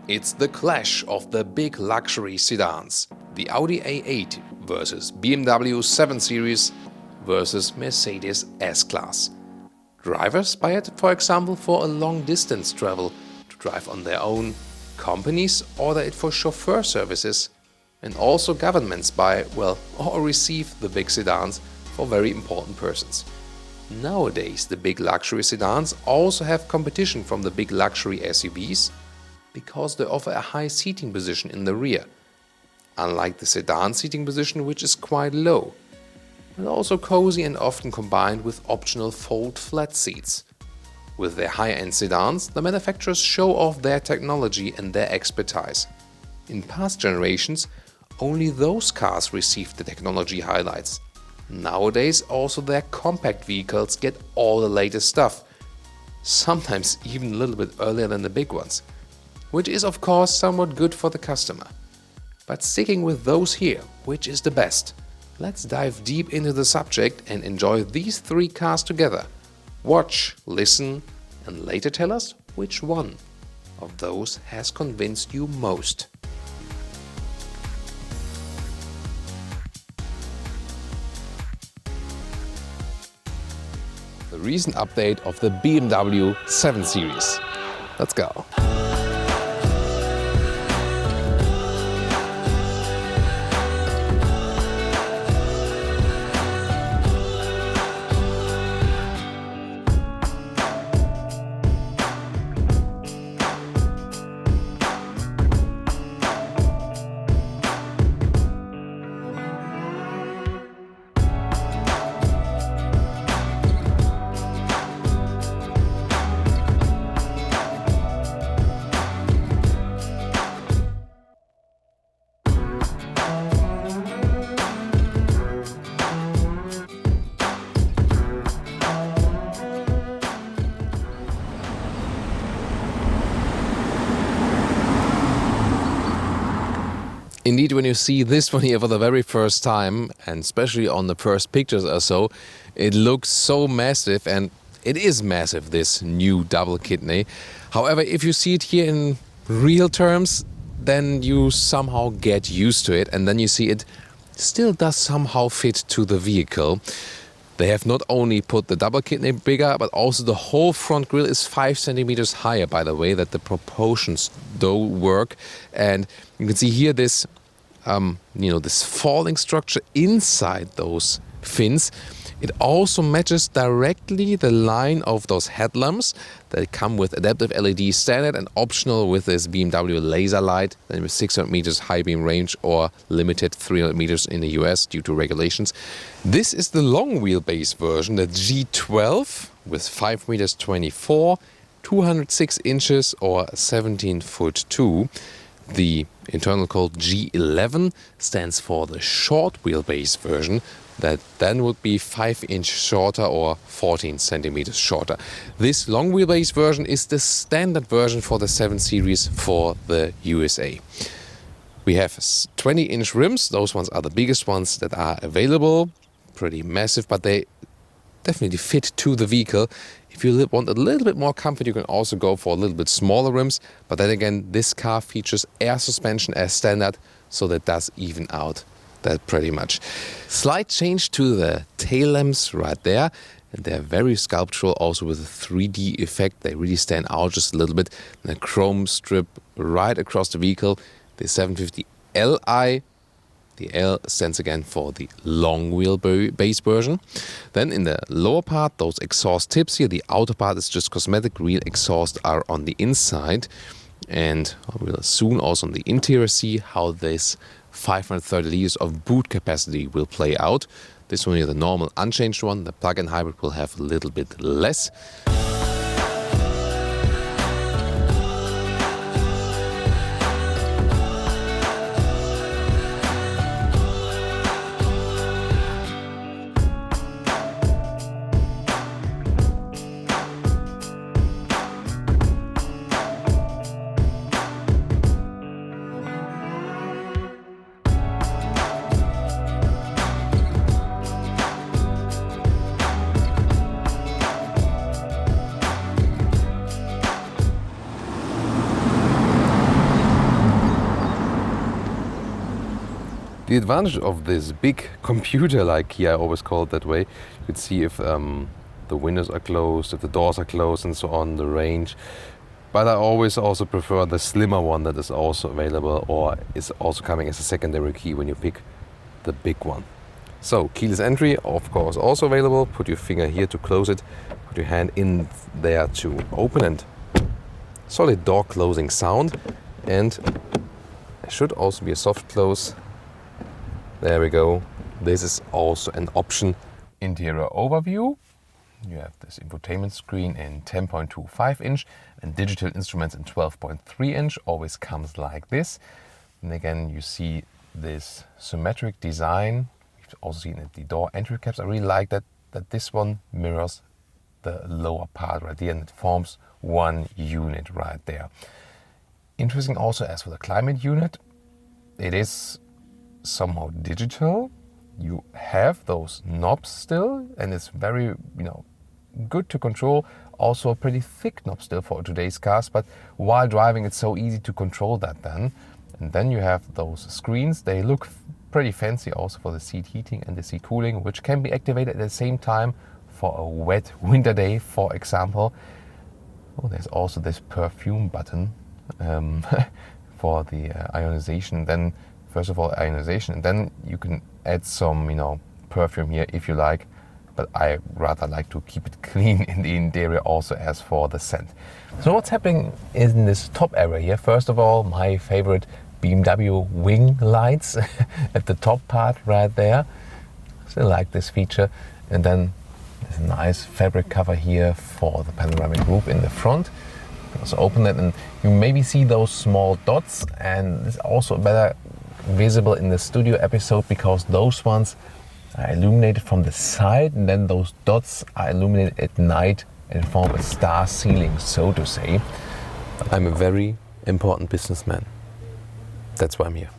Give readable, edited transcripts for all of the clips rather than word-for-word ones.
It's the clash of the big luxury sedans. The Audi A8 versus BMW 7 Series versus Mercedes S-Class. Drivers buy it, for example, for a long distance travel to drive on their own. Companies order it for chauffeur services. And also governments buy, or receive the big sedans for very important persons. Nowadays, the big luxury sedans also have competition from the big luxury SUVs because they offer a high seating position in the rear, unlike the sedan seating position, which is quite low, but also cozy and often combined with optional fold flat seats. With their high-end sedans, the manufacturers show off their technology and their expertise. In past generations, only those cars received the technology highlights. Nowadays, also their compact vehicles get all the latest stuff, sometimes even a little bit earlier than the big ones, which is of course somewhat good for the customer. But sticking with those here, which is the best? Let's dive deep into the subject and enjoy these three cars together. Watch, listen, and later tell us which one of those has convinced you most. The recent update of the BMW 7 Series. Let's go. Indeed, when you see this one here for the very first time, and especially on the first pictures or so, it looks so massive, and it is massive, this new double kidney. However, if you see it here in real terms, then you somehow get used to it, and then you see it still does somehow fit to the vehicle. They have not only put the double kidney bigger, but also the whole front grille is 5 centimeters higher, by the way, that the proportions do work. And you can see here this, this falling structure inside those fins. It also matches directly the line of those headlamps that come with adaptive LED standard and optional with this BMW laser light, and with 600 meters high beam range or limited 300 meters in the US due to regulations. This is the long wheelbase version, the G12 with 5 meters 24, 206 inches or 17 foot 2. The internal code G11 stands for the short wheelbase version, that then would be 5 inch shorter or 14 centimeters shorter. This long wheelbase version is the standard version for the 7 Series for the USA. We have 20 inch rims, those ones are the biggest ones that are available, pretty massive, but they definitely fit to the vehicle. If you want a little bit more comfort, you can also go for a little bit smaller rims, but then again, this car features air suspension as standard, so that does even out that pretty much. Slight change to the tail lamps right there, and they're very sculptural, also with a 3D effect. They really stand out just a little bit. And a chrome strip right across the vehicle. The 750 Li, the L stands again for the long wheelbase version. Then in the lower part, those exhaust tips here, the outer part is just cosmetic. Real exhaust are on the inside, and we'll soon also on the interior see how this 530 liters of boot capacity will play out. This one is the normal unchanged one. The plug-in hybrid will have a little bit less. The advantage of this big computer, like here I always call it that way, you can see if the windows are closed, if the doors are closed and so on, the range. But I always also prefer the slimmer one that is also available or is also coming as a secondary key when you pick the big one. So keyless entry, of course, also available. Put your finger here to close it, put your hand in there to open, and solid door closing sound. And there should also be a soft close. There we go. This is also an option. Interior overview. You have this infotainment screen in 10.25 inch and digital instruments in 12.3 inch. Always comes like this. And again, you see this symmetric design. You've also seen it, the door entry caps. I really like that this one mirrors the lower part right here and it forms one unit right there. Interesting also as for the climate unit, it is somehow digital. You have those knobs still and it's very, good to control. Also a pretty thick knob still for today's cars, but while driving it's so easy to control that then. And then you have those screens. They look pretty fancy also for the seat heating and the seat cooling, which can be activated at the same time for a wet winter day, for example. Oh, there's also this perfume button for the ionization. Then first of all ionization, and then you can add some perfume here if you like, but I rather like to keep it clean in the interior also as for the scent. So what's happening in this top area here? First of all, my favorite BMW wing lights at the top part right there. Still like this feature. And then there's a nice fabric cover here for the panoramic roof in the front. You can also open it and you maybe see those small dots, and it's also better visible in the studio episode because those ones are illuminated from the side and then those dots are illuminated at night and form a star ceiling, so to say. I'm a very important businessman. That's why I'm here.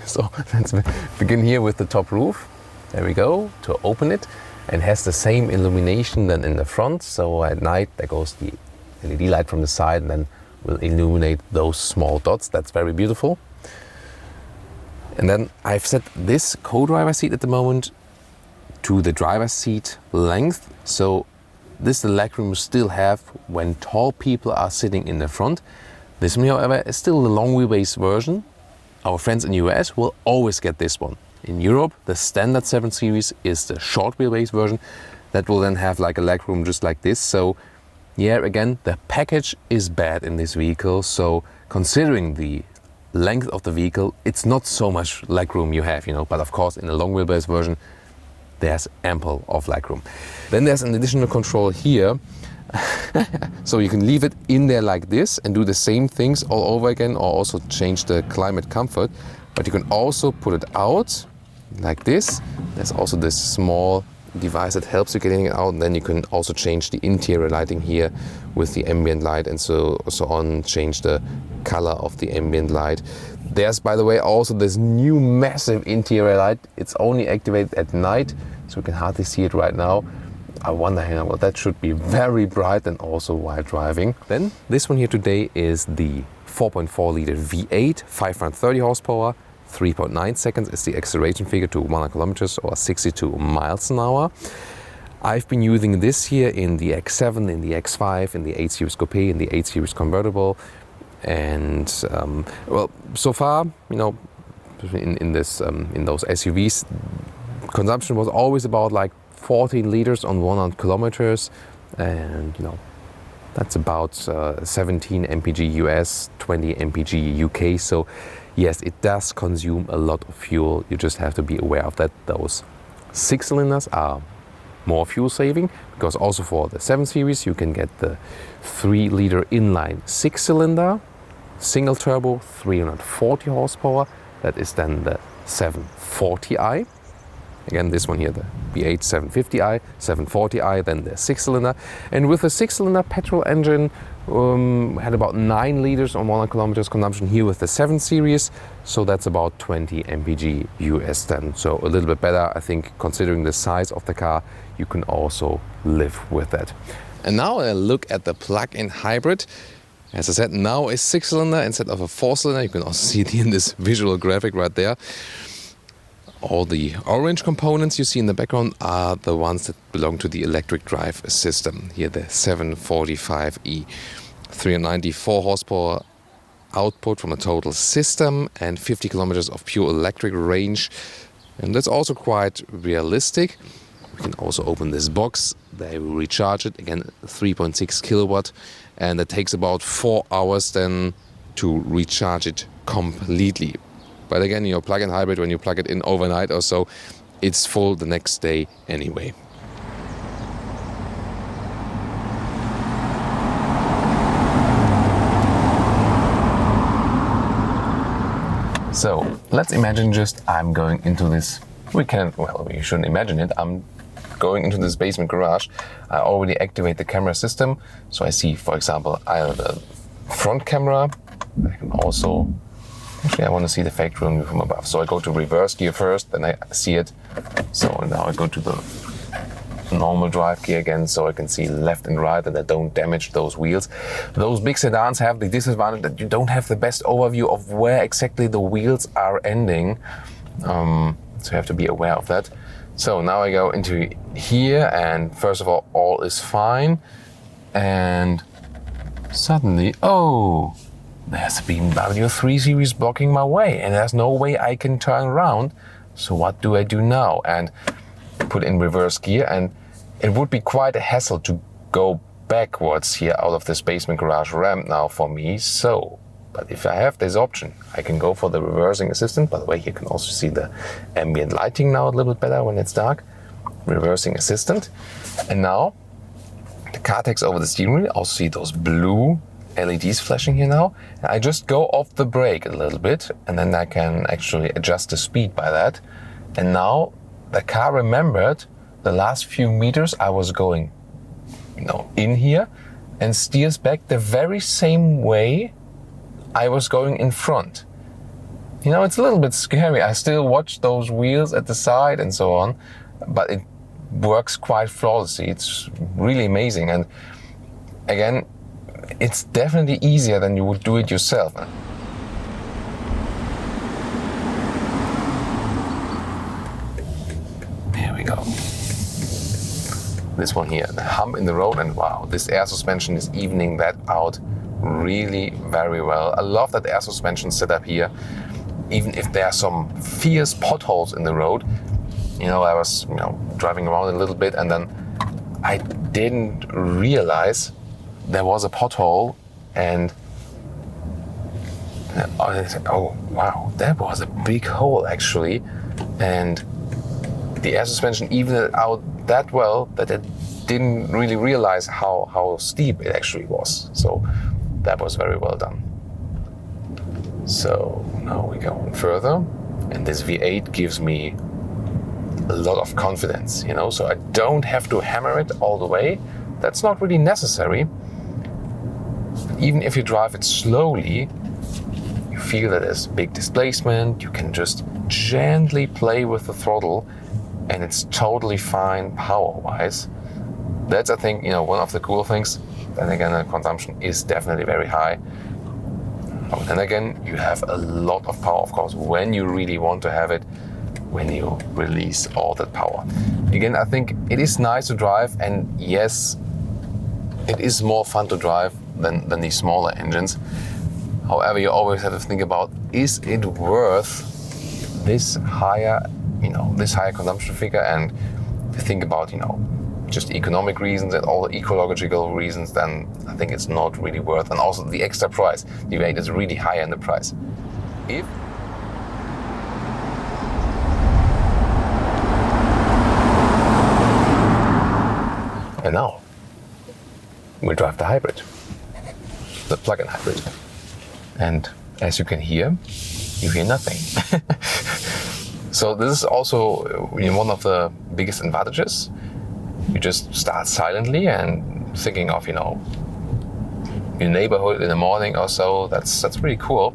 So let's begin here with the top roof. There we go, to open it, and has the same illumination than in the front. So at night there goes the LED light from the side and then will illuminate those small dots. That's very beautiful. And then I've set this co-driver seat at the moment to the driver's seat length. So this is the legroom you still have when tall people are sitting in the front. This one, however, is still the long wheelbase version. Our friends in the US will always get this one. In Europe, the standard 7 Series is the short wheelbase version that will then have like a legroom just like this. So yeah, again, the package is bad in this vehicle. So considering the length of the vehicle, it's not so much legroom you have, but of course in the long wheelbase version, there's ample of legroom. Then there's an additional control here. So you can leave it in there like this and do the same things all over again, or also change the climate comfort. But you can also put it out like this. There's also this small device that helps you getting it out, and then you can also change the interior lighting here with the ambient light and so on, change the color of the ambient light. There's, by the way, also this new massive interior light. It's only activated at night, so we can hardly see it right now. I wonder, well, that should be very bright and also while driving. Then this one here today is the 4.4 liter V8, 530 horsepower, 3.9 seconds is the acceleration figure to 100 kilometers or 62 miles an hour. I've been using this here in the X7, in the X5, in the 8 Series Coupe, in the 8 Series Convertible. And well, so far, in those SUVs, consumption was always about like 14 liters on 100 kilometers. And that's about 17 mpg US, 20 mpg UK. So yes, it does consume a lot of fuel. You just have to be aware of that. Those 6 cylinders are more fuel saving, because also for the 7 Series you can get the 3 liter inline 6 cylinder, single turbo, 340 horsepower. That is then the 740i. Again, this one here, the V8 750i, 740i, then the 6 cylinder. And with the 6 cylinder petrol engine, had about 9 liters on 100 kilometers consumption here with the 7 Series. So that's about 20 mpg US then. So a little bit better, I think, considering the size of the car, you can also live with that. And now a look at the plug-in hybrid. As I said, now a 6-cylinder instead of a 4-cylinder. You can also see it in this visual graphic right there. All the orange components you see in the background are the ones that belong to the electric drive system. Here the 745E. 394 horsepower output from a total system and 50 kilometers of pure electric range. And that's also quite realistic. We can also open this box. They will recharge it. Again, 3.6 kilowatt. And it takes about 4 hours then to recharge it completely. But again, your plug-in hybrid, when you plug it in overnight or so, it's full the next day anyway. So let's imagine just I'm going into this, we shouldn't imagine it, I'm going into this basement garage. I already activate the camera system. So I see, for example, I have the front camera. I can also, actually I want to see the factory view from above. So I go to reverse gear first, then I see it. So now I go to the normal drive gear again, so I can see left and right and I don't damage those wheels. Those big sedans have the disadvantage that you don't have the best overview of where exactly the wheels are ending. So you have to be aware of that. So now I go into here and first of all is fine. And suddenly, oh, there's a BMW 3 Series blocking my way and there's no way I can turn around. So what do I do now? And put in reverse gear, and it would be quite a hassle to go backwards here out of this basement garage ramp now for me. So, but if I have this option, I can go for the reversing assistant. By the way, you can also see the ambient lighting now a little bit better when it's dark. Reversing assistant. And now the car takes over the steering wheel. Also see those blue LEDs flashing here now. And I just go off the brake a little bit and then I can actually adjust the speed by that. And now the car remembered the last few meters I was going, in here and steers back the very same way I was going in front. It's a little bit scary. I still watch those wheels at the side and so on, but it works quite flawlessly. It's really amazing. And again, it's definitely easier than you would do it yourself. Here we go. This one here, the hump in the road, and wow, this air suspension is evening that out really very well. I love that air suspension setup here. Even if there are some fierce potholes in the road, I was driving around a little bit and then I didn't realize there was a pothole and oh wow, that was a big hole actually, and the air suspension evened it out that well that it didn't really realize how steep it actually was. So that was very well done. So now we go further, and this V8 gives me a lot of confidence, so I don't have to hammer it all the way. That's not really necessary. Even if you drive it slowly, you feel that there's big displacement. You can just gently play with the throttle and it's totally fine power-wise. That's, I think, one of the cool things. Then again, the consumption is definitely very high. But then again, you have a lot of power, of course, when you really want to have it, when you release all that power. Again, I think it is nice to drive, and yes, it is more fun to drive than these smaller engines. However, you always have to think about, is it worth this higher consumption figure? And if you think about, just economic reasons and all the ecological reasons, then I think it's not really worth. And also the extra price, the V8 is really high in the price. And now we drive the hybrid, the plug-in hybrid. And as you can hear, you hear nothing. So this is also one of the biggest advantages. You just start silently and thinking of, your neighborhood in the morning or so. That's pretty cool.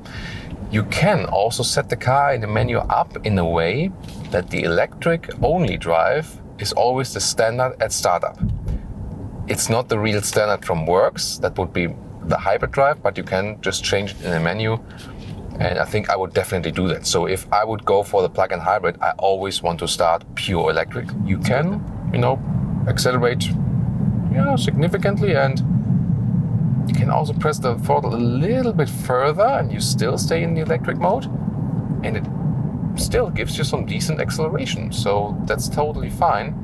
You can also set the car in the menu up in a way that the electric only drive is always the standard at startup. It's not the real standard from Works. That would be the hybrid drive, but you can just change it in the menu. And I think I would definitely do that. So if I would go for the plug-in hybrid, I always want to start pure electric. You can, accelerate, significantly, and you can also press the throttle a little bit further and you still stay in the electric mode. And it still gives you some decent acceleration. So that's totally fine.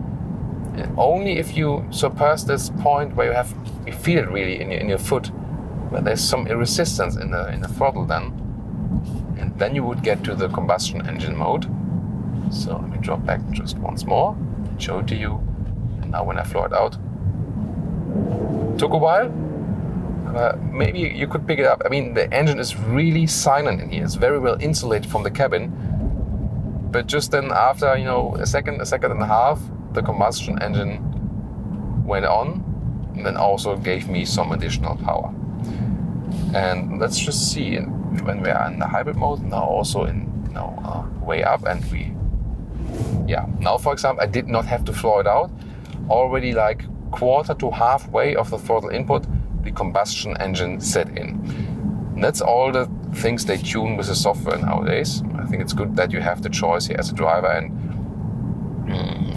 And only if you surpass this point where you feel it really in your foot, where there's some resistance in the throttle and then you would get to the combustion engine mode. So let me drop back just once more and show it to you. And now when I floor it out, took a while. Maybe you could pick it up. I mean, the engine is really silent in here. It's very well insulated from the cabin. But just then after, a second and a half, the combustion engine went on and then also gave me some additional power. And let's just see when we are in the hybrid mode, now also in way up, and now for example I did not have to floor it out. Already like quarter to halfway of the throttle input, the combustion engine set in. And that's all the things they tune with the software nowadays. I think it's good that you have the choice here as a driver, and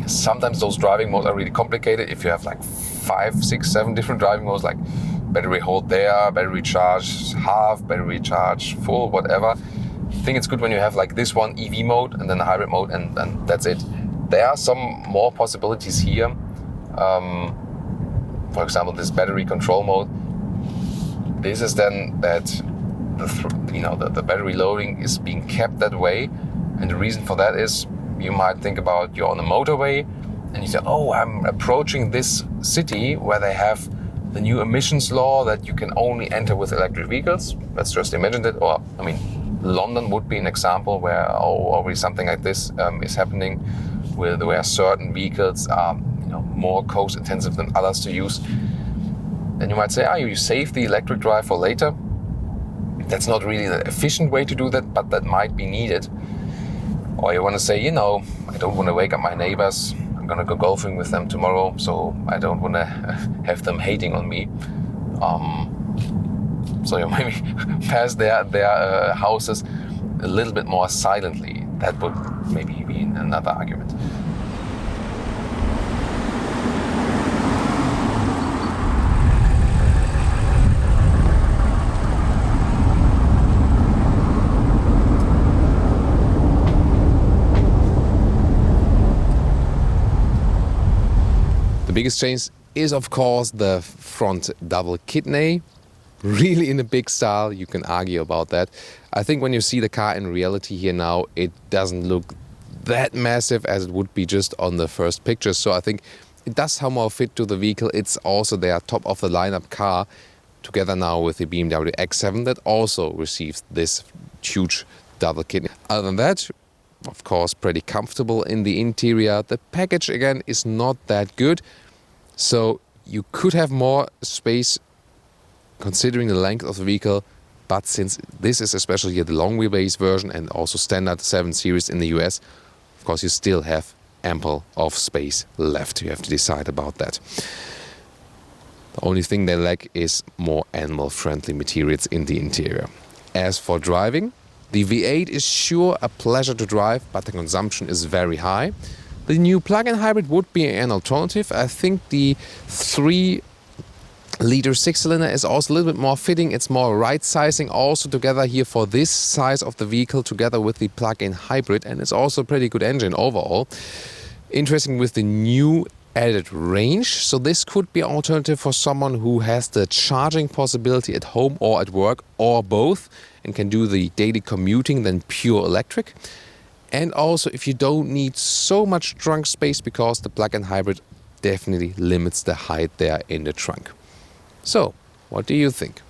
sometimes those driving modes are really complicated. If you have like 5, 6, 7 different driving modes, like battery hold there, battery charge half, battery charge full, whatever. I think it's good when you have like this one EV mode and then the hybrid mode, and that's it. There are some more possibilities here. For example, this battery control mode. This is then that the battery loading is being kept that way, and the reason for that is you might think about you're on a motorway and you say, oh, I'm approaching this city where they have the new emissions law that you can only enter with electric vehicles. Let's just imagine that. Or, London would be an example where already something like this is happening, where certain vehicles are more cost intensive than others to use. Then you might say, you save the electric drive for later. That's not really the efficient way to do that, but that might be needed. Or you want to say, I don't want to wake up my neighbors. I'm going to go golfing with them tomorrow, so I don't want to have them hating on me. So you maybe pass their houses a little bit more silently. That would maybe be another argument. The biggest change is, of course, the front double kidney. Really in a big style, you can argue about that. I think when you see the car in reality here now, it doesn't look that massive as it would be just on the first picture. So I think it does somehow fit to the vehicle. It's also their top of the lineup car, together now with the BMW X7 that also receives this huge double kidney. Other than that, of course, pretty comfortable in the interior. The package again is not that good, so you could have more space considering the length of the vehicle, but since this is especially the long wheelbase version and also standard 7 Series in the US, of course you still have ample of space left. You have to decide about that. The only thing they lack is more animal-friendly materials in the interior. As for driving, the V8 is sure a pleasure to drive, but the consumption is very high. The new plug-in hybrid would be an alternative. I think the 3-liter 6-cylinder is also a little bit more fitting. It's more right sizing also together here for this size of the vehicle together with the plug-in hybrid, and it's also a pretty good engine overall. Interesting with the new added range. So this could be an alternative for someone who has the charging possibility at home or at work or both and can do the daily commuting than pure electric. And also if you don't need so much trunk space, because the plug-in hybrid definitely limits the height there in the trunk. So what do you think?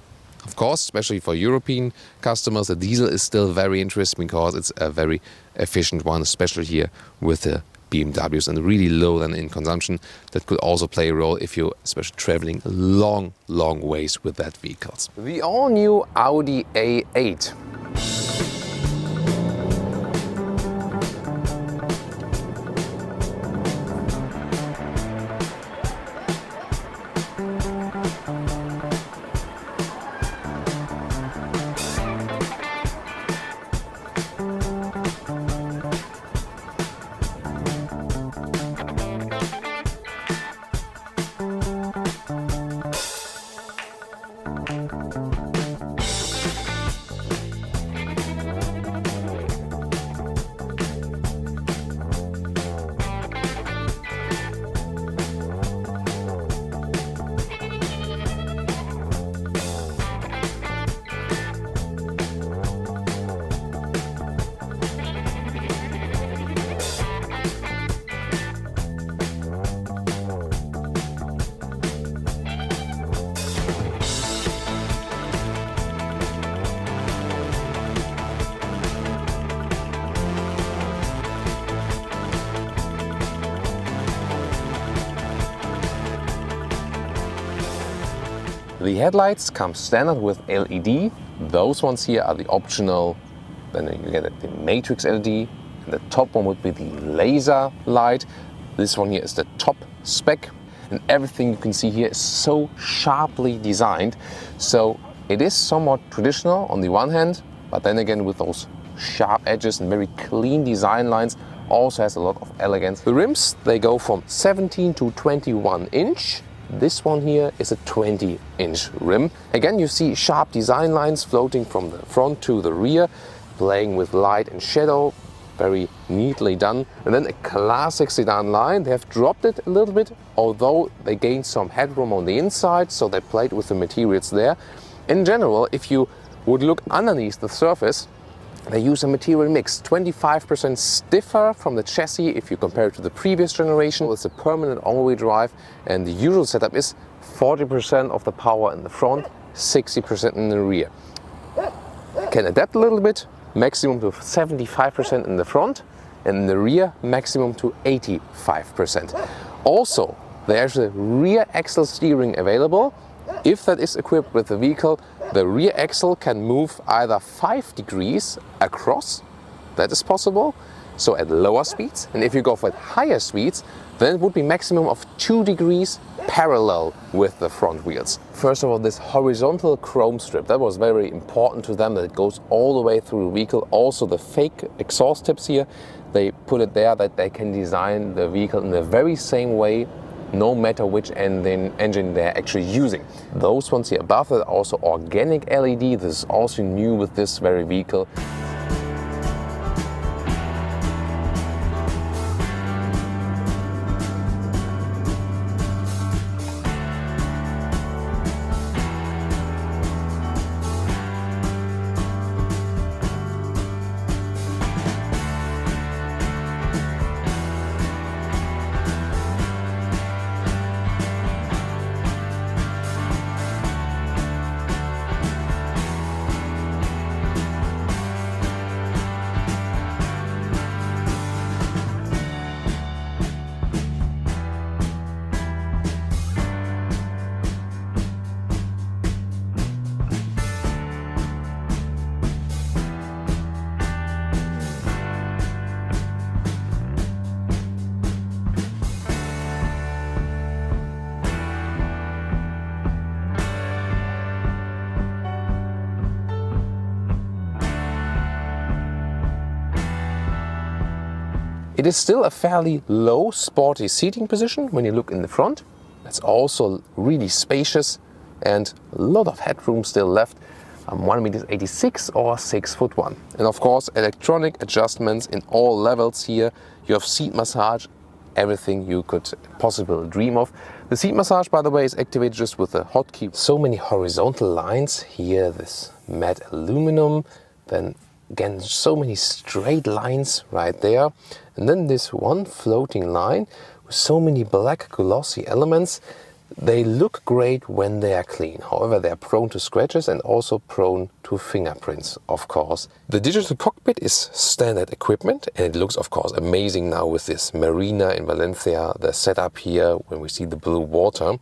Of course, especially for European customers, the diesel is still very interesting because it's a very efficient one, especially here with the BMWs and really low then in consumption. That could also play a role if you're especially traveling long ways with that vehicles. The all-new Audi A8. The headlights come standard with LED. Those ones here are the optional, then you get the matrix LED. And the top one would be the laser light. This one here is the top spec. And everything you can see here is so sharply designed. So it is somewhat traditional on the one hand, but then again with those sharp edges and very clean design lines, also has a lot of elegance. The rims, they go from 17 to 21 inch. This one here is a 20-inch rim. Again, you see sharp design lines floating from the front to the rear, playing with light and shadow, very neatly done. And then a classic sedan line. They have dropped it a little bit, although they gained some headroom on the inside, so they played with the materials there. In general, if you would look underneath the surface, they use a material mix, 25% stiffer from the chassis if you compare it to the previous generation. It's a permanent all-wheel drive, and the usual setup is 40% of the power in the front, 60% in the rear. Can adapt a little bit, maximum to 75% in the front, and in the rear maximum to 85%. Also, there's a rear axle steering available. If that is equipped with the vehicle, the rear axle can move either 5 degrees across, that is possible, so at lower speeds. And if you go for higher speeds, then it would be maximum of 2 degrees parallel with the front wheels. First of all, this horizontal chrome strip, that was very important to them, that it goes all the way through the vehicle. Also the fake exhaust tips here, they put it there that they can design the vehicle in the very same way, no matter which engine they're actually using. Those ones here above are also organic LED. This is also new with this very vehicle. It is still a fairly low, sporty seating position when you look in the front. It's also really spacious and a lot of headroom still left. 1.86 m or 6'1". And of course, electronic adjustments in all levels here. You have seat massage, everything you could possibly dream of. The seat massage, by the way, is activated just with a hotkey. So many horizontal lines here, this matte aluminum, then again, so many straight lines right there. And then this one floating line with so many black glossy elements. They look great when they are clean. However, they are prone to scratches and also prone to fingerprints, of course. The digital cockpit is standard equipment, and it looks, of course, amazing now with this marina in Valencia, the setup here when we see the blue water.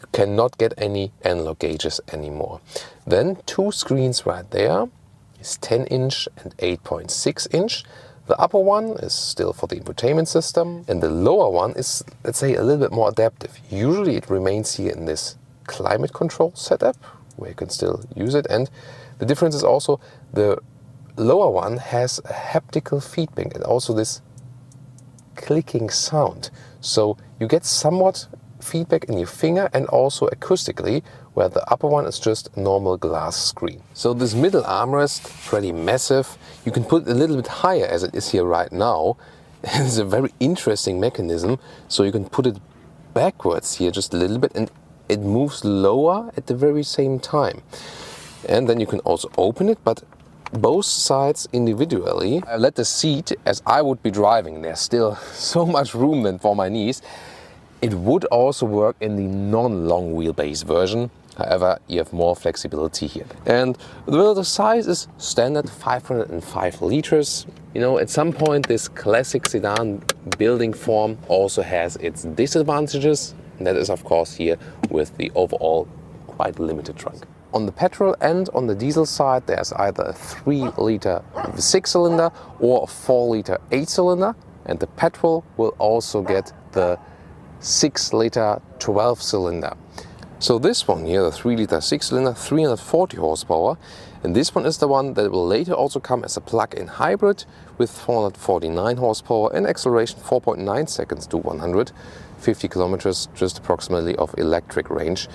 You cannot get any analog gauges anymore. Then 2 screens right there. Is 10-inch and 8.6-inch. The upper one is still for the infotainment system, and the lower one is, let's say, a little bit more adaptive. Usually it remains here in this climate control setup, where you can still use it, and the difference is also the lower one has a haptical feedback and also this clicking sound. So you get somewhat feedback in your finger and also acoustically, where the upper one is just a normal glass screen. So this middle armrest, pretty massive. You can put it a little bit higher as it is here right now. It's a very interesting mechanism. So you can put it backwards here just a little bit and it moves lower at the very same time. And then you can also open it, but both sides individually. I let the seat, as I would be driving, there's still so much room then for my knees. It would also work in the non-long wheelbase version. However, you have more flexibility here. And the size is standard 505 liters. You know, at some point this classic sedan building form also has its disadvantages. And that is, of course, here with the overall quite limited trunk. On the petrol and on the diesel side, there's either a 3-liter 6-cylinder or a 4-liter 8-cylinder, and the petrol will also get the 6-liter 12-cylinder. So this one here, the 3-liter 6-cylinder, 340 horsepower, and this one is the one that will later also come as a plug-in hybrid with 449 horsepower and acceleration 4.9 seconds to 150 kilometers, just approximately of electric range.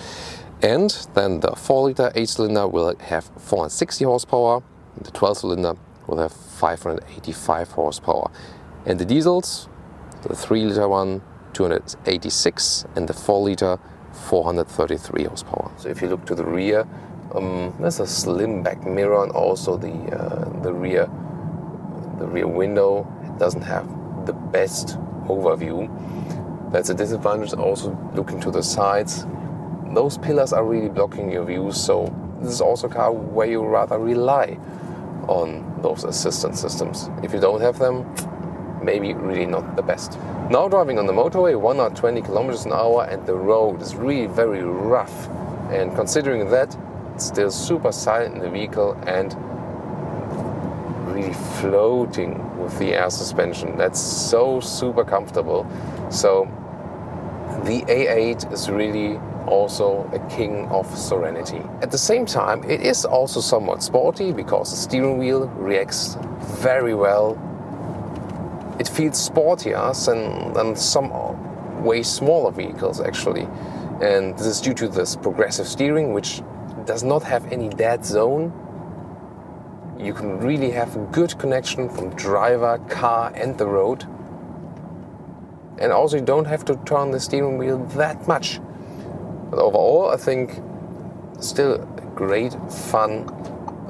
And then the 4-liter 8-cylinder will have 460 horsepower, and the 12-cylinder will have 585 horsepower. And the diesels, the 3-liter one, 286, and the 4-liter, 433 horsepower. So if you look to the rear, there's a slim back mirror, and also the rear window. It doesn't have the best overview. That's a disadvantage. Also looking to the sides, those pillars are really blocking your view. So this is also a car where you rather rely on those assistance systems. If you don't have them, maybe really not the best. Now driving on the motorway, 120 kilometers an hour, and the road is really very rough. And considering that, it's still super silent in the vehicle and really floating with the air suspension. That's so super comfortable. So the A8 is really also a king of serenity. At the same time, it is also somewhat sporty because the steering wheel reacts very well. It feels sportier than some way smaller vehicles actually. And this is due to this progressive steering, which does not have any dead zone. You can really have a good connection from driver, car and the road. And also you don't have to turn the steering wheel that much. But overall, I think still a great, fun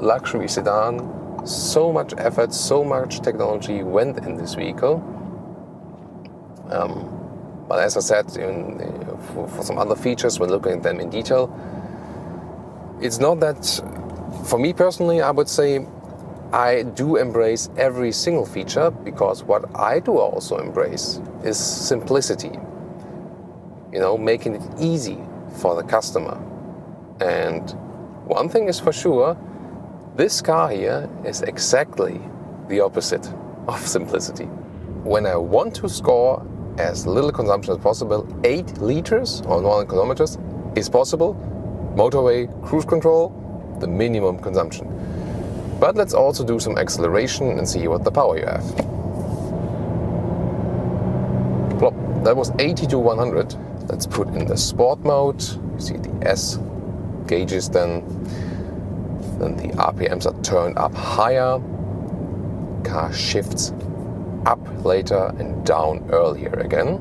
luxury sedan. So much effort, so much technology went in this vehicle. But as I said, for some other features, when looking at them in detail, it's not that, for me personally, I would say I do embrace every single feature, because what I do also embrace is simplicity. You know, making it easy for the customer. And one thing is for sure, this car here is exactly the opposite of simplicity. When I want to score as little consumption as possible, 8 liters on 100 kilometers is possible. Motorway, cruise control, the minimum consumption. But let's also do some acceleration and see what the power you have. Plop, that was 80 to 100. Let's put in the sport mode. You see the S gauges then the RPMs are turned up higher. Car shifts up later and down earlier again.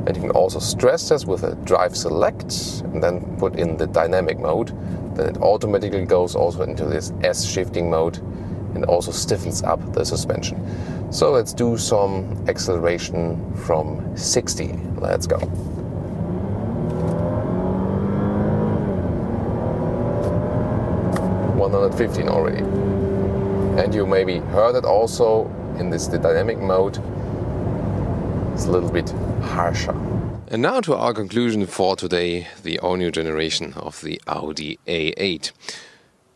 And you can also stress test with a drive select and then put in the dynamic mode. Then it automatically goes also into this S shifting mode and also stiffens up the suspension. So let's do some acceleration from 60. Let's go. $115 already. And you maybe heard it also in the dynamic mode. It's a little bit harsher. And now to our conclusion for today, the all-new generation of the Audi A8.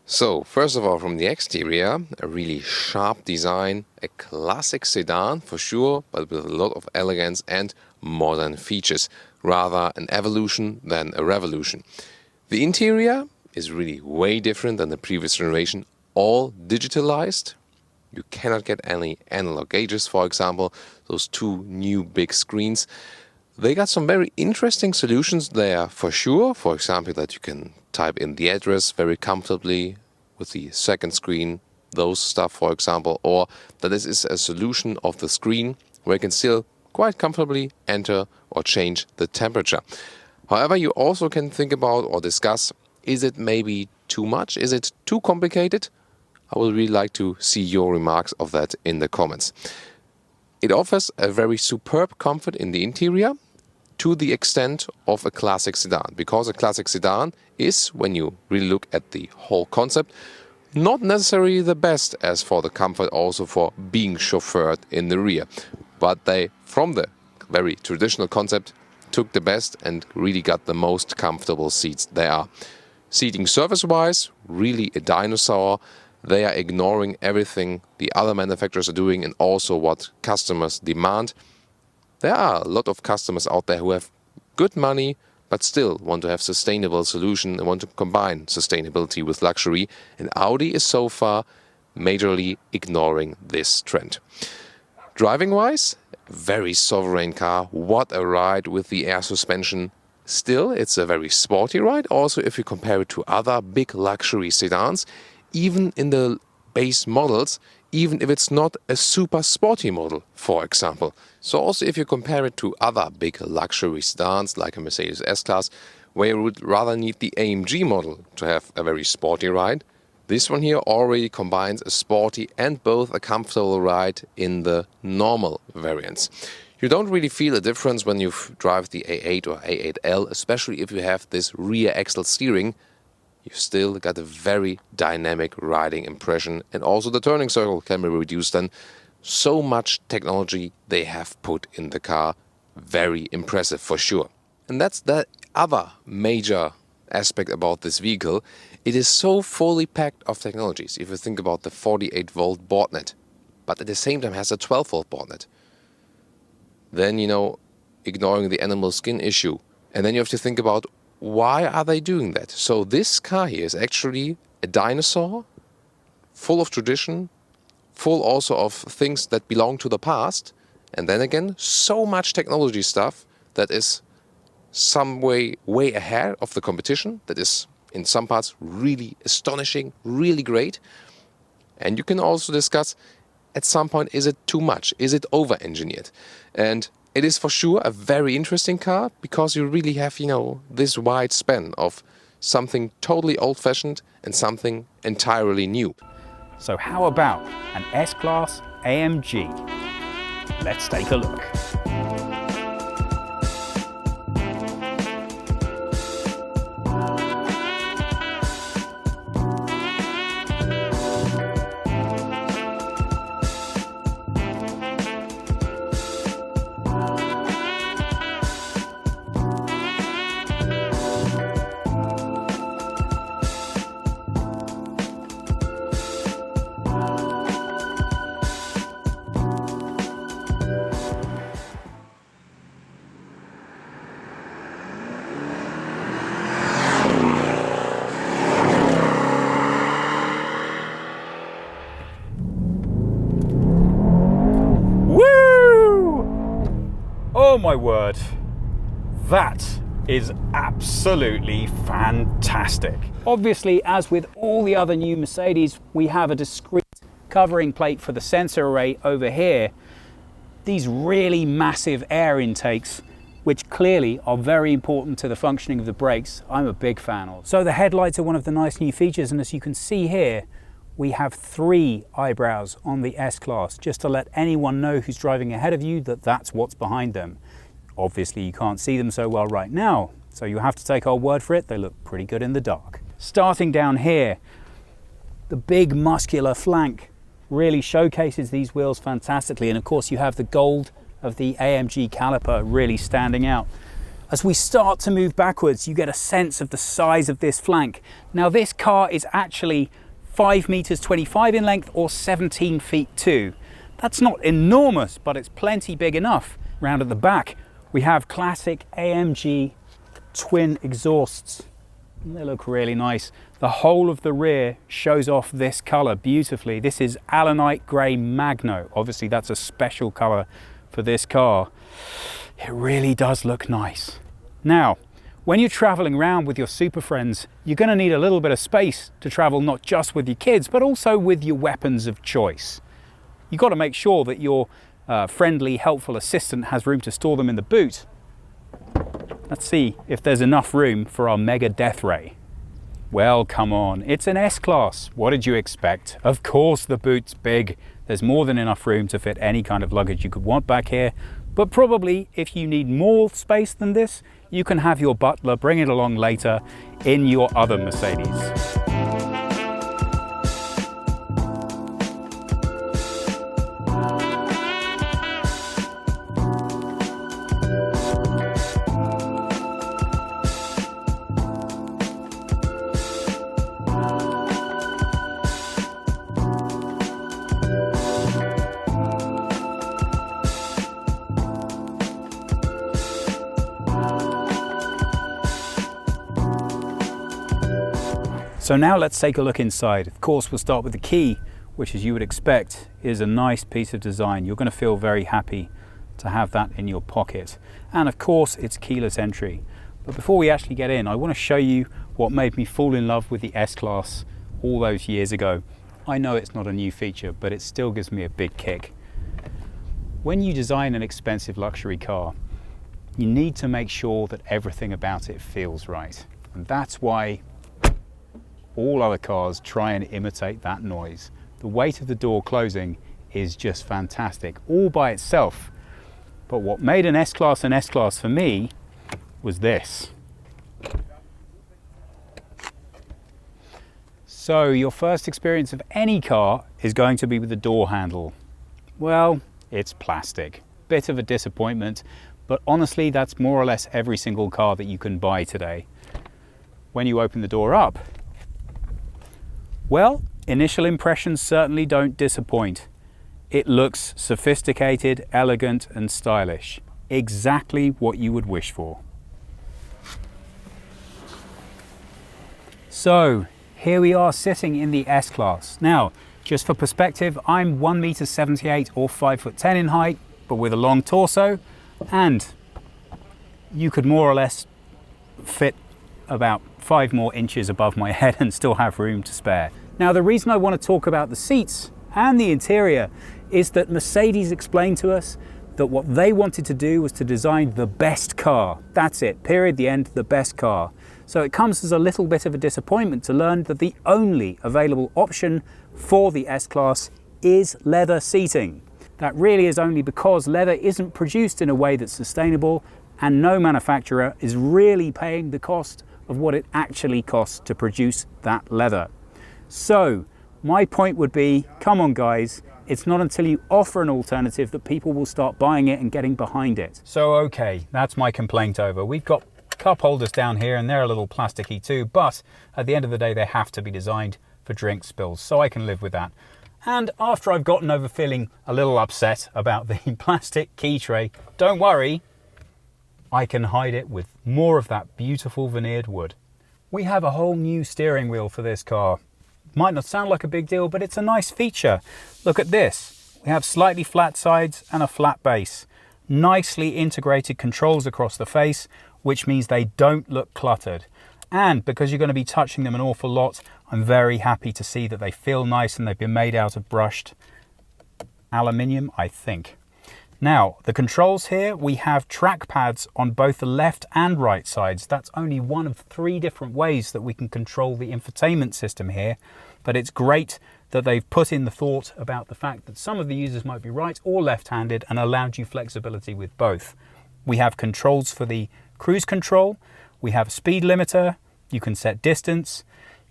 So, first of all, from the exterior, a really sharp design, a classic sedan for sure, but with a lot of elegance and modern features. Rather an evolution than a revolution. The interior is really way different than the previous generation, all digitalized. You cannot get any analog gauges, for example, those 2 new big screens. They got some very interesting solutions there for sure. For example, that you can type in the address very comfortably with the second screen, those stuff for example, or that this is a solution of the screen where you can still quite comfortably enter or change the temperature. However, you also can think about or discuss, is it maybe too much? Is it too complicated? I would really like to see your remarks of that in the comments. It offers a very superb comfort in the interior to the extent of a classic sedan, because a classic sedan is, when you really look at the whole concept, not necessarily the best as for the comfort also for being chauffeured in the rear. But they, from the very traditional concept, took the best and really got the most comfortable seats there are. Seating surface-wise, really a dinosaur. They are ignoring everything the other manufacturers are doing and also what customers demand. There are a lot of customers out there who have good money but still want to have sustainable solution and want to combine sustainability with luxury, and Audi is so far majorly ignoring this trend. Driving-wise, very sovereign car. What a ride with the air suspension. Still, it's a very sporty ride, also if you compare it to other big luxury sedans, even in the base models, even if it's not a super sporty model, for example. So also if you compare it to other big luxury sedans like a Mercedes S-Class, where you would rather need the AMG model to have a very sporty ride, this one here already combines a sporty and both a comfortable ride in the normal variants. You don't really feel a difference when you drive the A8 or A8L, especially if you have this rear axle steering. You still got a very dynamic riding impression, and also the turning circle can be reduced. And so much technology they have put in the car. Very impressive for sure. And that's the other major aspect about this vehicle. It is so fully packed of technologies. If you think about the 48-volt board net, but at the same time has a 12-volt board net. Then, ignoring the animal skin issue. And then you have to think about, why are they doing that? So this car here is actually a dinosaur, full of tradition, full also of things that belong to the past. And then again, so much technology stuff that is some way ahead of the competition, that is in some parts really astonishing, really great. And you can also discuss, at some point, is it too much? Is it over-engineered? And it is for sure a very interesting car, because you really have, this wide span of something totally old-fashioned and something entirely new. So how about an S-Class AMG? Let's take a look. Oh my word, that is absolutely fantastic. Obviously, as with all the other new Mercedes, we have a discrete covering plate for the sensor array over here. These really massive air intakes, which clearly are very important to the functioning of the brakes, I'm a big fan of. So the headlights are one of the nice new features, and as you can see here, we have 3 eyebrows on the S-Class, just to let anyone know who's driving ahead of you that that's what's behind them. Obviously you can't see them so well right now, so you have to take our word for it, they look pretty good in the dark. Starting down here, the big muscular flank really showcases these wheels fantastically, and of course you have the gold of the AMG caliper really standing out. As we start to move backwards, you get a sense of the size of this flank. Now this car is actually 5 meters 25 in length, or 17 feet 2. That's not enormous, but it's plenty big enough. Round at the back, we have classic AMG twin exhausts. They look really nice. The whole of the rear shows off this color beautifully. This is Allanite Grey Magno. Obviously that's a special color for this car. It really does look nice. Now, when you're traveling around with your super friends, you're going to need a little bit of space to travel, not just with your kids, but also with your weapons of choice. You've got to make sure that your friendly, helpful assistant has room to store them in the boot. Let's see if there's enough room for our mega death ray. Well, come on, it's an S-Class. What did you expect? Of course the boot's big. There's more than enough room to fit any kind of luggage you could want back here. But probably if you need more space than this, you can have your butler bring it along later in your other Mercedes. So now let's take a look inside. Of course, we'll start with the key, which, as you would expect, is a nice piece of design. You're going to feel very happy to have that in your pocket. And of course, it's keyless entry. But before we actually get in, I want to show you what made me fall in love with the S-Class all those years ago. I know it's not a new feature, but it still gives me a big kick. When you design an expensive luxury car, you need to make sure that everything about it feels right. And that's why all other cars try and imitate that noise. The weight of the door closing is just fantastic all by itself. But what made an S-Class an S-Class for me was this. So your first experience of any car is going to be with the door handle. Well, it's plastic. Bit of a disappointment, but honestly, that's more or less every single car that you can buy today. When you open the door up, well, initial impressions certainly don't disappoint. It looks sophisticated, elegant, and stylish. Exactly what you would wish for. So, here we are sitting in the S-Class. Now, just for perspective, I'm 1.78 m or 5'10" in height, but with a long torso, and you could more or less fit about 5 more inches above my head and still have room to spare. Now, the reason I want to talk about the seats and the interior is that Mercedes explained to us that what they wanted to do was to design the best car. That's it, period, the end, the best car. So it comes as a little bit of a disappointment to learn that the only available option for the S-Class is leather seating. That really is only because leather isn't produced in a way that's sustainable, and no manufacturer is really paying the cost of what it actually costs to produce that leather. So my point would be, come on guys, it's not until you offer an alternative that people will start buying it and getting behind it. So okay, that's my complaint over. We've got cup holders down here and they're a little plasticky too, but at the end of the day they have to be designed for drink spills, so I can live with that. And after I've gotten over feeling a little upset about the plastic key tray, don't worry, I can hide it with more of that beautiful veneered wood. We have a whole new steering wheel for this car. Might not sound like a big deal, but it's a nice feature. Look at this. We have slightly flat sides and a flat base. Nicely integrated controls across the face, which means they don't look cluttered. And because you're going to be touching them an awful lot, I'm very happy to see that they feel nice and they've been made out of brushed aluminium, I think. Now, the controls here, we have track pads on both the left and right sides. That's only one of 3 different ways that we can control the infotainment system here, but it's great that they've put in the thought about the fact that some of the users might be right or left-handed and allowed you flexibility with both. We have controls for the cruise control, we have a speed limiter, you can set distance,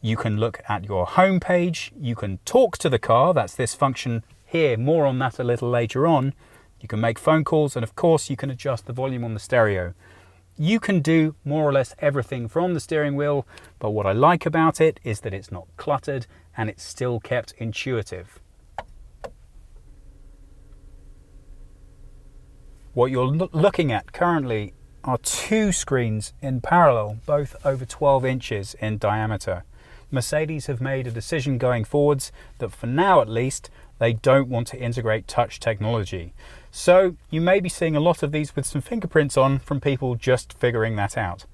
you can look at your home page, you can talk to the car, that's this function here, more on that a little later on. You can make phone calls, and of course you can adjust the volume on the stereo. You can do more or less everything from the steering wheel, but what I like about it is that it's not cluttered and it's still kept intuitive. What you're looking at currently are 2 screens in parallel, both over 12 inches in diameter. Mercedes have made a decision going forwards that for now at least, they don't want to integrate touch technology. So you may be seeing a lot of these with some fingerprints on from people just figuring that out.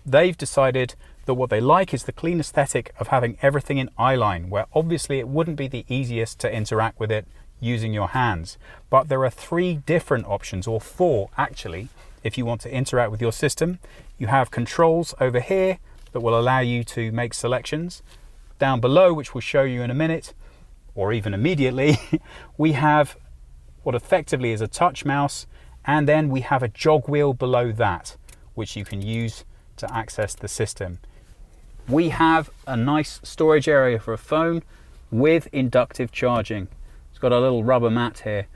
They've decided that what they like is the clean aesthetic of having everything in eyeline, where obviously it wouldn't be the easiest to interact with it using your hands. But there are 3 different options, or 4 actually, if you want to interact with your system. You have controls over here that will allow you to make selections. Down below, which we'll show you in a minute, or even immediately, we have what effectively is a touch mouse, and then we have a jog wheel below that, which you can use to access the system. We have a nice storage area for a phone with inductive charging. It's got a little rubber mat here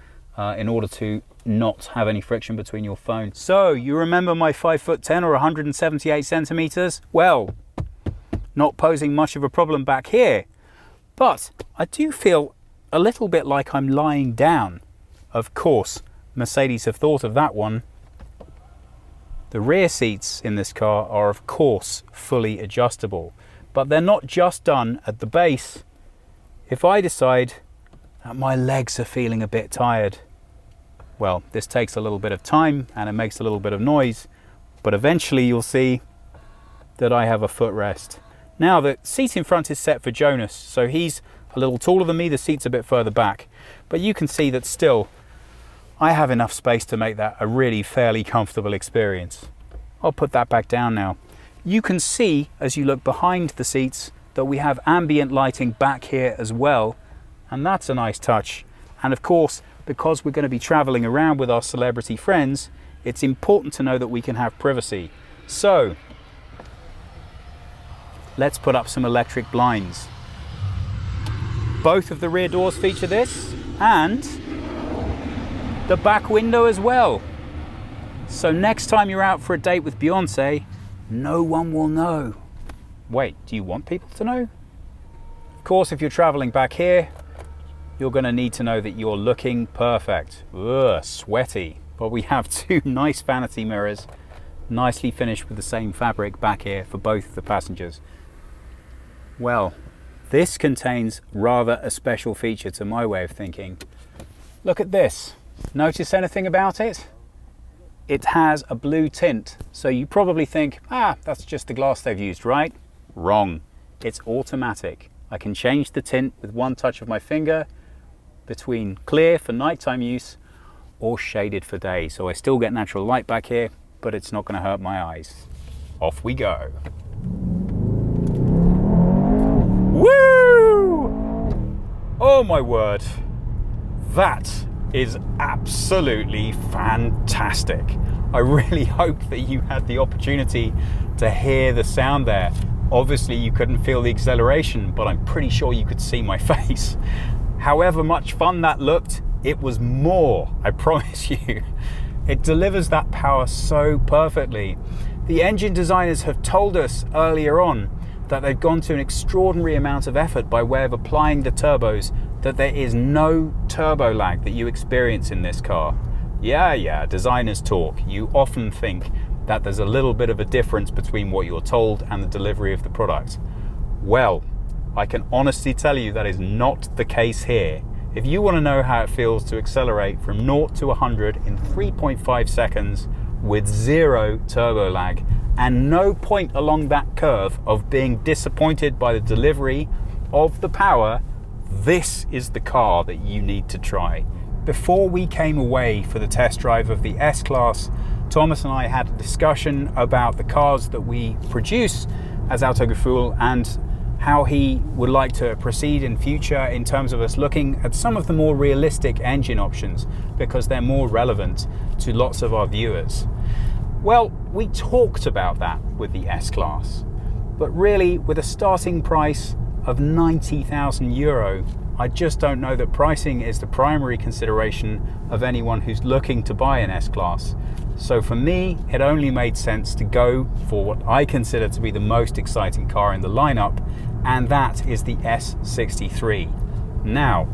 in order to not have any friction between your phone. So you remember my 5'10" or 178 centimeters? Well, not posing much of a problem back here, but I do feel a little bit like I'm lying down. Of course, Mercedes have thought of that one. The rear seats in this car are of course fully adjustable, But they're not just done at the base. If I decide that my legs are feeling a bit tired, well, this takes a little bit of time and it makes a little bit of noise, but eventually you'll see that I have a footrest. Now the seat in front is set for Jonas, so he's a little taller than me, the seat's a bit further back, but you can see that still I have enough space to make that a really fairly comfortable experience. I'll put that back down now. You can see as you look behind the seats that we have ambient lighting back here as well, and that's a nice touch. And of course, because we're going to be traveling around with our celebrity friends, it's important to know that we can have privacy. So let's put up some electric blinds. Both of the rear doors feature this, and the back window as well. So next time you're out for a date with Beyonce, no one will know. Wait, do you want people to know? Of course, if you're traveling back here, you're going to need to know that you're looking perfect. Ugh, sweaty. But we have two nice vanity mirrors, nicely finished with the same fabric back here for both of the passengers. Well, this contains rather a special feature to my way of thinking. Look at this. Notice anything about it? It has a blue tint, so you probably think, that's just the glass they've used, right? Wrong. It's automatic. I can change the tint with one touch of my finger between clear for nighttime use or shaded for day. So I still get natural light back here, but it's not going to hurt my eyes. Off we go. Woo! Oh my word. That is absolutely fantastic. I really hope that you had the opportunity to hear the sound there. Obviously you couldn't feel the acceleration, but I'm pretty sure you could see my face. However much fun that looked, it was more, I promise you. It delivers that power so perfectly. The engine designers have told us earlier on that they've gone to an extraordinary amount of effort by way of applying the turbos, that there is no turbo lag that you experience in this car. Yeah, designers talk. You often think that there's a little bit of a difference between what you're told and the delivery of the product. Well, I can honestly tell you that is not the case here. If you want to know how it feels to accelerate from 0 to 100 in 3.5 seconds with zero turbo lag and no point along that curve of being disappointed by the delivery of the power, this is the car that you need to try. Before we came away for the test drive of the S-Class, Thomas and I had a discussion about the cars that we produce as Autogefuel and how he would like to proceed in future in terms of us looking at some of the more realistic engine options because they're more relevant to lots of our viewers. Well, we talked about that with the S-Class, but really with a starting price of 90,000 euro, I just don't know that pricing is the primary consideration of anyone who's looking to buy an S-Class. So for me, it only made sense to go for what I consider to be the most exciting car in the lineup, and that is the S63. Now,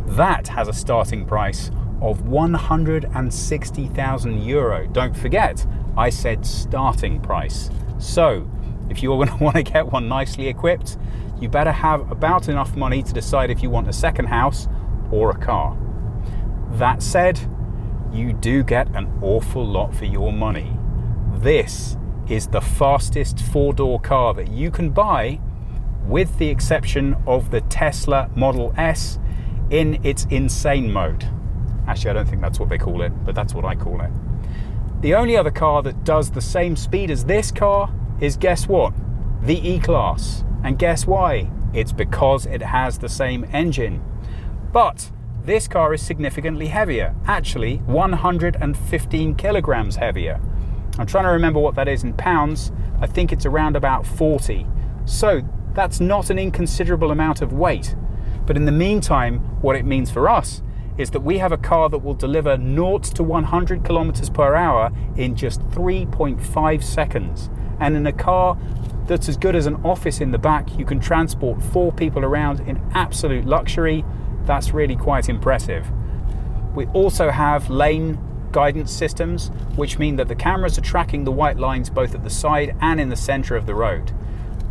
that has a starting price of 160,000 euro. Don't forget, I said starting price. So, if you're going to want to get one nicely equipped, you better have about enough money to decide if you want a second house or a car. That said, you do get an awful lot for your money. This is the fastest four-door car that you can buy, with the exception of the Tesla Model S in its insane mode. Actually, I don't think that's what they call it, but that's what I call it. The only other car that does the same speed as this car is, guess what? The E-Class. And guess why? It's because it has the same engine. But this car is significantly heavier, actually 115 kilograms heavier. I'm trying to remember what that is in pounds. I think it's around about 40. So that's not an inconsiderable amount of weight. But in the meantime, what it means for us is that we have a car that will deliver 0 to 100 kilometers per hour in just 3.5 seconds. And in a car that's as good as an office in the back, you can transport 4 people around in absolute luxury. That's really quite impressive. We also have lane guidance systems, which mean that the cameras are tracking the white lines both at the side and in the center of the road.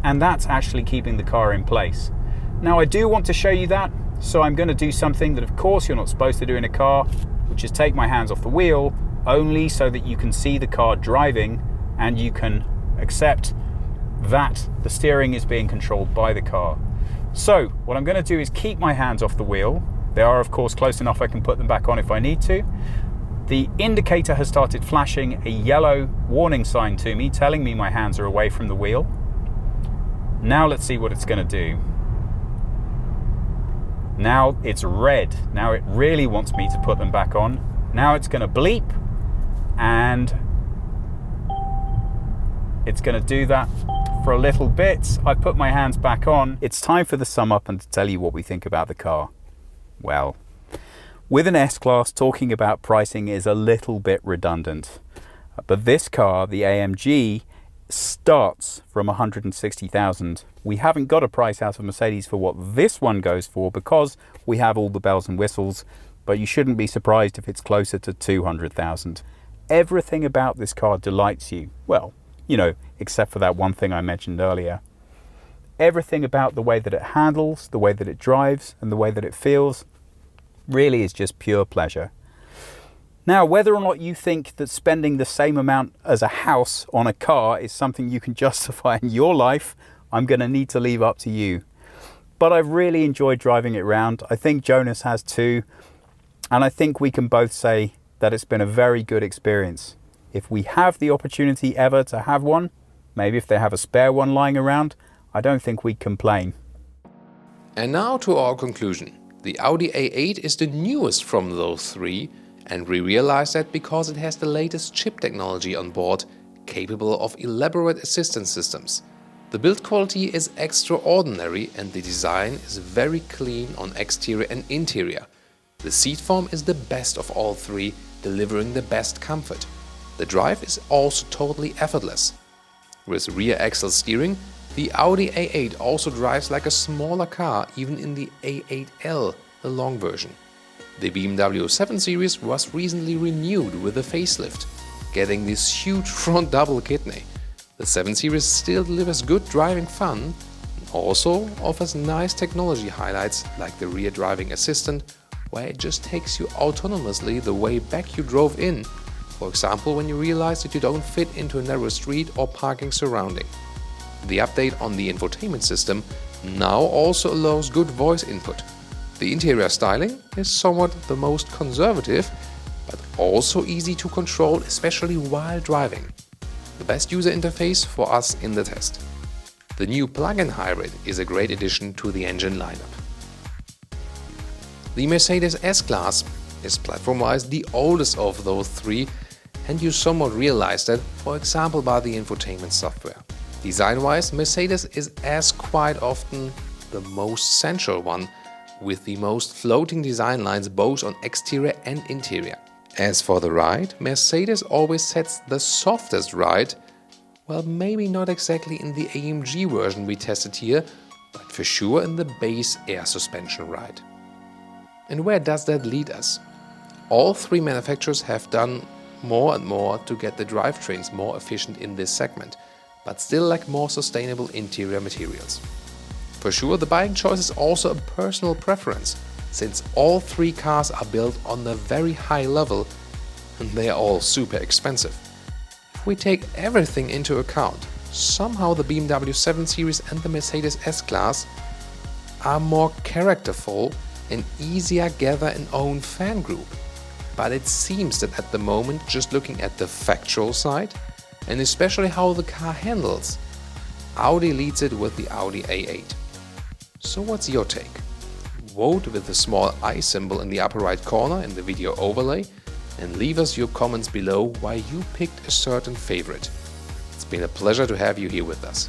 and that's actually keeping the car in place. Now I do want to show you that, so I'm going to do something that of course you're not supposed to do in a car, which is take my hands off the wheel, only so that you can see the car driving and you can accept that the steering is being controlled by the car. So what I'm going to do is keep my hands off the wheel. They are of course close enough I can put them back on if I need to. The indicator has started flashing a yellow warning sign to me, telling me my hands are away from the wheel. Now let's see what it's going to do. Now it's red. Now it really wants me to put them back on. Now it's going to bleep, and it's going to do that for a little bit. I put my hands back on. It's time for the sum up and to tell you what we think about the car. Well, with an S-Class, talking about pricing is a little bit redundant. But this car, the AMG, starts from 160,000. We haven't got a price out of Mercedes for what this one goes for because we have all the bells and whistles, but you shouldn't be surprised if it's closer to 200,000. Everything about this car delights you. Well, you know, except for that one thing I mentioned earlier. Everything about the way that it handles, the way that it drives, and the way that it feels really is just pure pleasure. Now, whether or not you think that spending the same amount as a house on a car is something you can justify in your life, I'm going to need to leave up to you. But I've really enjoyed driving it around. I think Jonas has too. And I think we can both say that it's been a very good experience. If we have the opportunity ever to have one, maybe if they have a spare one lying around, I don't think we'd complain. And now to our conclusion. The Audi A8 is the newest from those three, and we realize that because it has the latest chip technology on board, capable of elaborate assistance systems. The build quality is extraordinary and the design is very clean on exterior and interior. The seat form is the best of all three, delivering the best comfort. The drive is also totally effortless. With rear axle steering, the Audi A8 also drives like a smaller car, even in the A8L, the long version. The BMW 7 Series was recently renewed with a facelift, getting this huge front double kidney. The 7 Series still delivers good driving fun and also offers nice technology highlights like the rear driving assistant, where it just takes you autonomously the way back you drove in, for example when you realize that you don't fit into a narrow street or parking surrounding. The update on the infotainment system now also allows good voice input. The interior styling is somewhat the most conservative, but also easy to control, especially while driving. The best user interface for us in the test. The new plug-in hybrid is a great addition to the engine lineup. The Mercedes S-Class is platform-wise the oldest of those three, and you somewhat realize that, for example, by the infotainment software. Design-wise, Mercedes is as quite often the most central one, with the most floating design lines both on exterior and interior. As for the ride, Mercedes always sets the softest ride, well, maybe not exactly in the AMG version we tested here, but for sure in the base air suspension ride. And where does that lead us? All three manufacturers have done more and more to get the drivetrains more efficient in this segment, but still lack more sustainable interior materials. For sure, the buying choice is also a personal preference, since all three cars are built on a very high level and they are all super expensive. If we take everything into account, somehow the BMW 7 Series and the Mercedes S-Class are more characterful and easier gather an own fan group. But it seems that at the moment, just looking at the factual side, and especially how the car handles, Audi leads it with the Audi A8. So what's your take? Vote with the small I symbol in the upper right corner in the video overlay and leave us your comments below why you picked a certain favorite. It's been a pleasure to have you here with us.